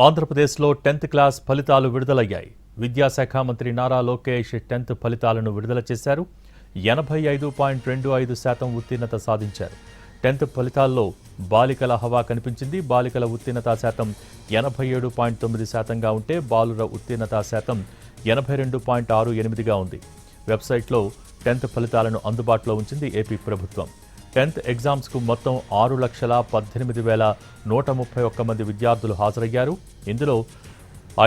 ఆంధ్రప్రదేశ్లో 10th class ఫలితాలు విడుదలయ్యాయి. విద్యాశాఖ మంత్రి నారా లోకేష్ 10th ఫలితాలను విడుదల చేశారు. 85.25% ఉత్తీర్ణత సాధించారు. 10th ఫలితాల్లో బాలికల హవా కనిపించింది. బాలికల ఉత్తీర్ణత శాతం 87.9%గా ఉంటే బాలుర ఉత్తీర్ణత శాతం 82.68గా ఉంది. వెబ్సైట్లో 10th ఫలితాలను అందుబాటులో ఉంచింది ఏపీ ప్రభుత్వం. 10th ఎగ్జామ్స్కు మొత్తం 6,18,131 మంది విద్యార్థులు హాజరయ్యారు. ఇందులో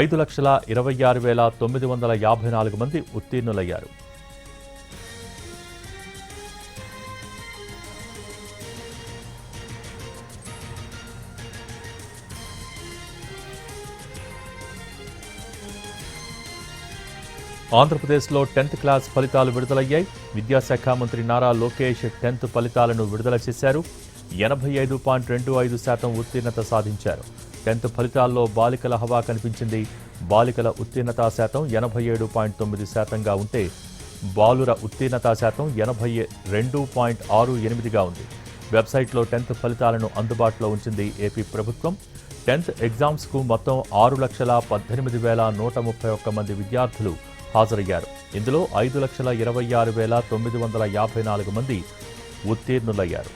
5,26,954 మంది ఉత్తీర్ణులయ్యారు. ఆంధ్రప్రదేశ్లో 10th క్లాస్ ఫలితాలు విడుదలయ్యాయి. విద్యాశాఖ మంత్రి నారా లోకేష్ 10th ఫలితాలను విడుదల చేశారు. 85.25% ఉత్తీర్ణత సాధించారు. 10th ఫలితాల్లో బాలికల హవా కనిపించింది. బాలికల ఉత్తీర్ణత శాతం 87.9%గా ఉంటే బాలుర ఉత్తీర్ణత శాతం 82.68గా ఉంది. వెబ్సైట్లో 10th ఫలితాలను అందుబాటులో ఉంచింది ఏపీ ప్రభుత్వం. 10th ఎగ్జామ్స్కు మొత్తం 6,18,131 మంది విద్యార్థులు హాజరయ్యారు. ఇందులో 5,26,954 మంది ఉత్తీర్ణులయ్యారు.